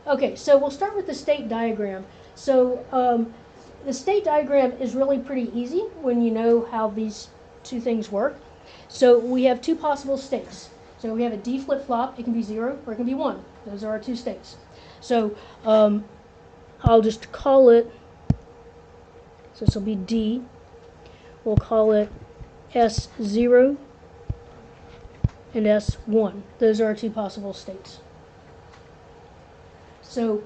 Okay, so we'll start with the state diagram. So the state diagram is really pretty easy when you know how these two things work. So we have two possible states. So we have a D flip-flop. It can be 0 or it can be 1. Those are our two states. So I'll just call it, so this will be D. We'll call it S0 and S1. Those are our two possible states. So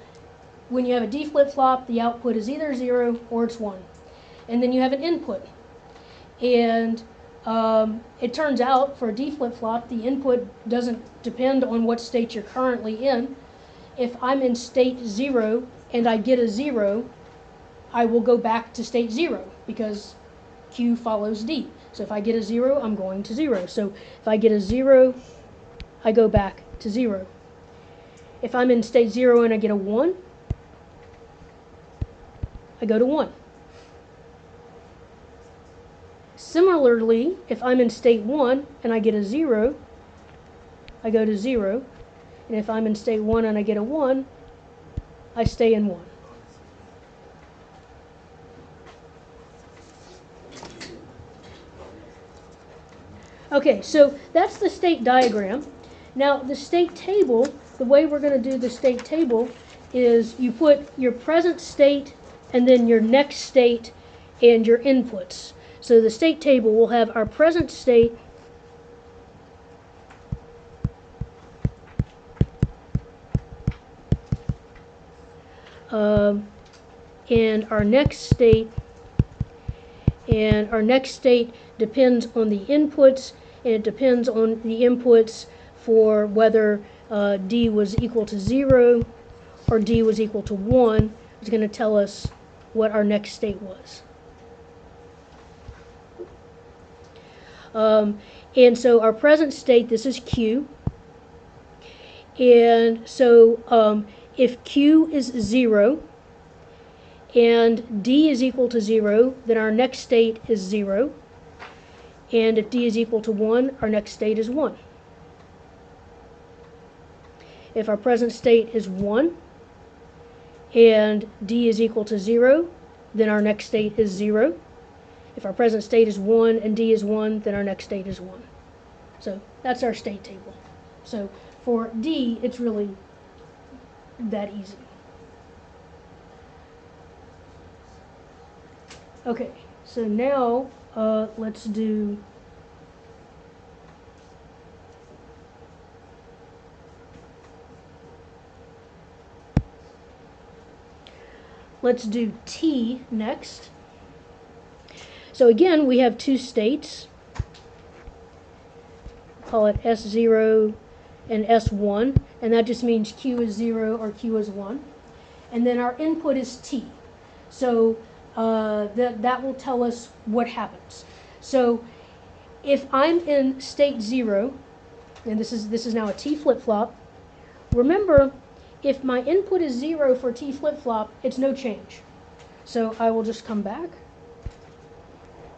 when you have a D flip-flop, the output is either 0 or it's 1. And then you have an input. And it turns out for a D flip-flop, the input doesn't depend on what state you're currently in. If I'm in state 0 and I get a 0, I will go back to state 0 because Q follows D. So if I get a 0, I'm going to 0. So if I get a 0, I go back to 0. If I'm in state 0 and I get a 1, I go to 1. Similarly, if I'm in state 1 and I get a 0, I go to 0. And if I'm in state 1 and I get a 1, I stay in 1. Okay, so that's the state diagram. Now, the state table, the way we're going to do the state table is you put your present state and then your next state and your inputs. So the state table will have our present state and our next state, and our next state depends on the inputs, and it depends on the inputs for whether D was equal to 0 or D was equal to 1. It's going to tell us what our next state was. And so our present state, this is Q. And so if Q is 0 and D is equal to 0, then our next state is 0. And if D is equal to 1, our next state is 1. If our present state is 1 and D is equal to 0, then our next state is 0. If our present state is 1 and D is 1, then our next state is 1. So that's our state table. So for D, it's really that easy. Okay, so now let's do T next. So again, we have two states. Call it S0 and S1, and that just means Q is 0 or Q is 1. And then our input is T. So that will tell us what happens. So if I'm in state 0, and this is now a T flip-flop, remember, if my input is 0 for T flip-flop, it's no change. So I will just come back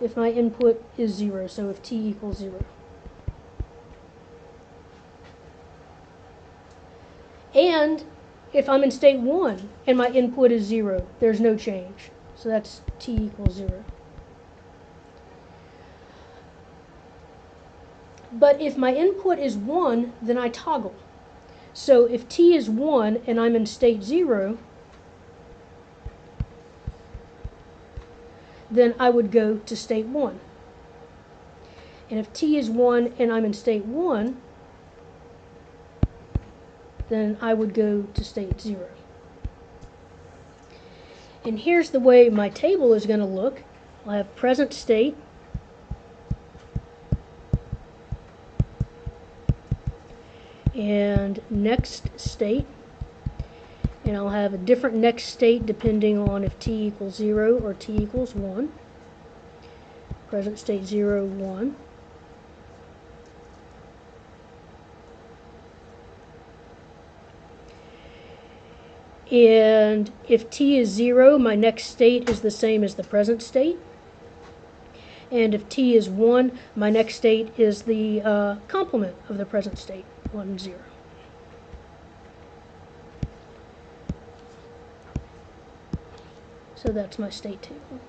if my input is 0, so if T equals 0. And if I'm in state 1 and my input is 0, there's no change. So that's T equals 0. But if my input is 1, then I toggle. So if T is 1 and I'm in state 0, then I would go to state 1. And if T is 1 and I'm in state 1, then I would go to state 0. And here's the way my table is going to look. I'll have present state, and next state, and I'll have a different next state depending on if T equals 0 or T equals 1. Present state 0, 1. And if T is 0, my next state is the same as the present state. And if T is 1, my next state is the complement of the present state, 1, 0. So that's my state table.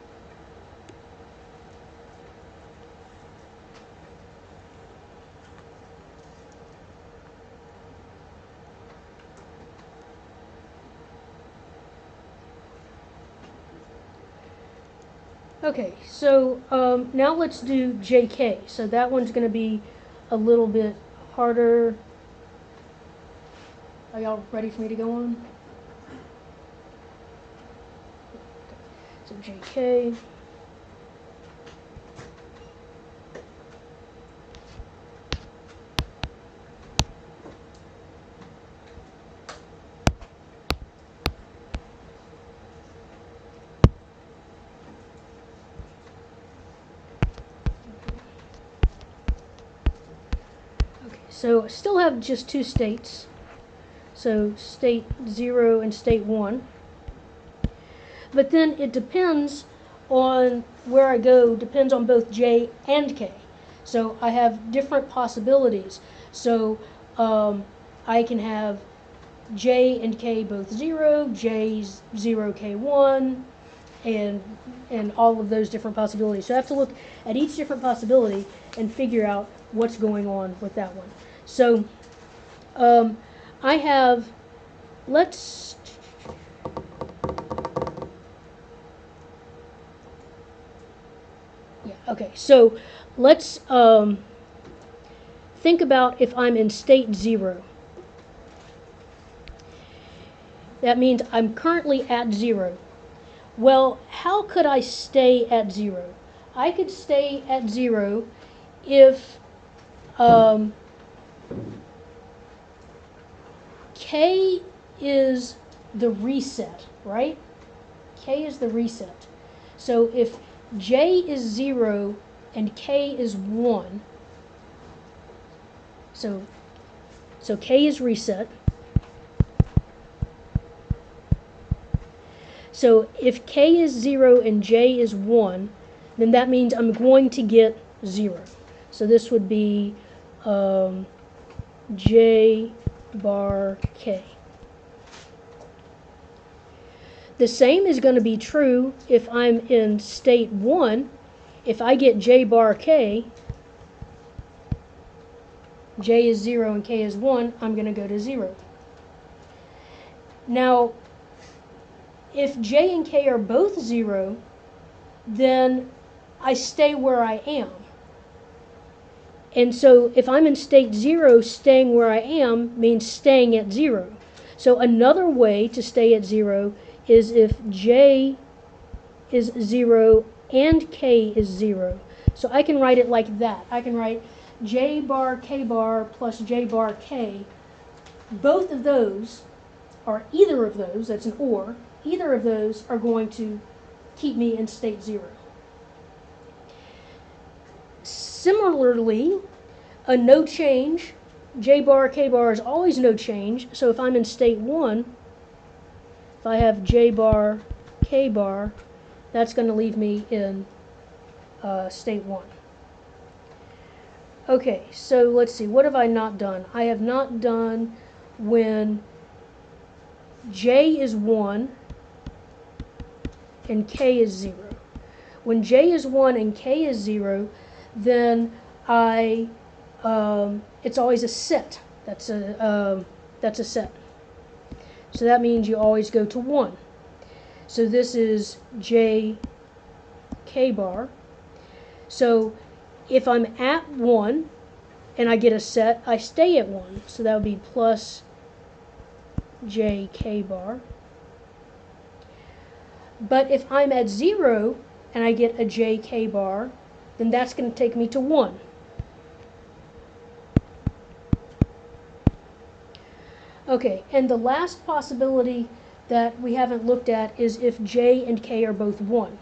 Okay, so now let's do JK. So that one's going to be a little bit harder. Are y'all ready for me to go on? So JK. So I still have just two states. So state 0 and state 1. But then it depends on where I go, depends on both J and K. So I have different possibilities. So I can have J and K both 0, J's 0, K1, and all of those different possibilities. So I have to look at each different possibility and figure out what's going on with that one. So I have, so let's think about if I'm in state 0. That means I'm currently at 0. Well, how could I stay at 0? I could stay at 0 if K is the reset, right? K is the reset. So if J is 0 and K is 1, so K is reset. So if K is 0 and J is 1, then that means I'm going to get 0. So this would be J bar K. The same is going to be true if I'm in state 1. If I get J bar K, J is 0 and K is 1, I'm going to go to 0. Now, if J and K are both 0, then I stay where I am. And so if I'm in state 0, staying where I am means staying at 0. So another way to stay at 0 is if J is 0 and K is 0. So I can write it like that. I can write J bar K bar plus J bar K. Both of those, or either of those, that's an or, either of those are going to keep me in state 0. Similarly, a no change, J bar, K bar is always no change. So if I'm in state 1, if I have J bar, K bar, that's going to leave me in state 1. Okay, so let's see, what have I not done? I have not done when J is 1 and K is 0. When J is 1 and K is 0, then it's always a set. That's a set. So that means you always go to 1. So this is J K bar. So if I'm at 1 and I get a set, I stay at 1. So that would be plus J K bar. But if I'm at 0 and I get a J K bar, then that's going to take me to 1. Okay, and the last possibility that we haven't looked at is if J and K are both 1.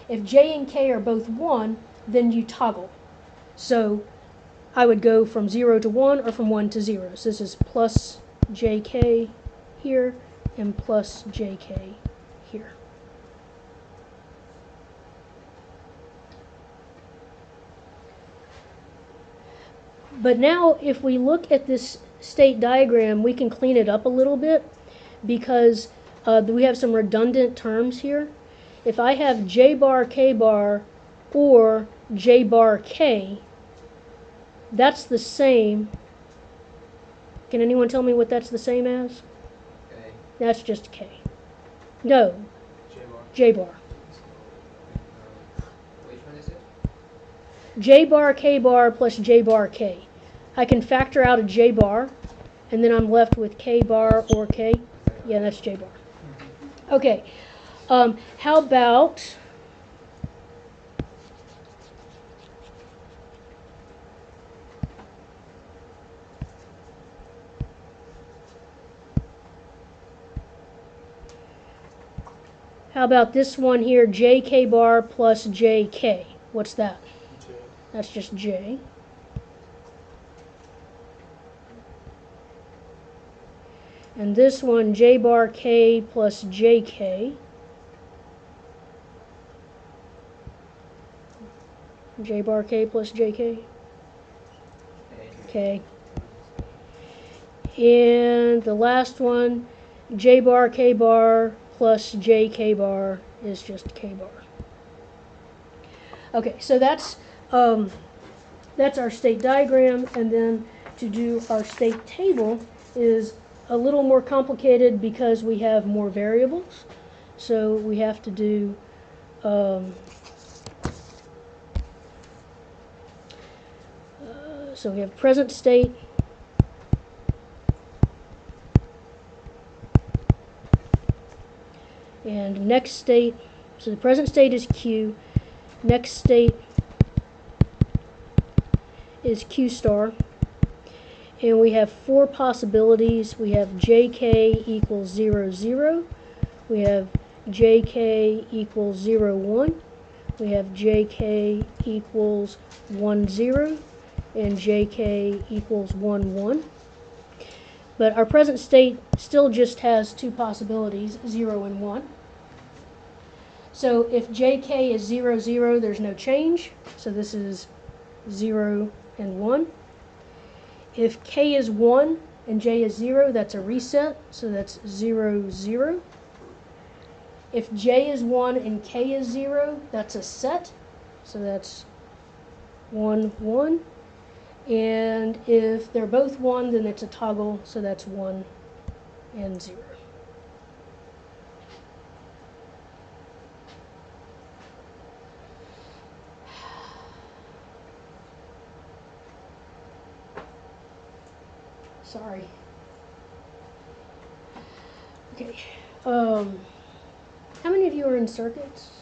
If J and K are both 1, then you toggle. So I would go from 0 to 1 or from 1 to 0. So this is plus JK here and plus JK here. But now if we look at this state diagram, we can clean it up a little bit because we have some redundant terms here. if I have J bar, K bar, or J bar, K, that's the same. Can anyone tell me what that's the same as? K. That's just K. No, J bar. J bar. Which one is it? J bar, K bar plus J bar, K. I can factor out a J bar, and then I'm left with K bar or K. Yeah, that's J bar. Okay. How about this one here, JK bar plus JK? What's that? J. That's just J. And this one, J bar K plus JK. J bar K plus JK. K. And the last one, J bar K bar plus JK bar is just K bar. Okay, so that's our state diagram, and then to do our state table is a little more complicated because we have more variables. So we have to do so we have present state, and next state. So the present state is Q, next state is Q star, and we have four possibilities. We have JK equals 0, 0. We have JK equals 0, 1. We have JK equals 1, 0. And JK equals 1, 1. But our present state still just has two possibilities, 0 and 1. So if JK is 0, 0, there's no change. So this is 0 and 1. If K is 1 and J is 0, that's a reset. So that's 0, 0. If J is 1 and K is 0, that's a set. So that's 1, 1. And if they're both 1, then it's a toggle. So that's 1 and 0. Sorry. Okay. How many of you are in circuits?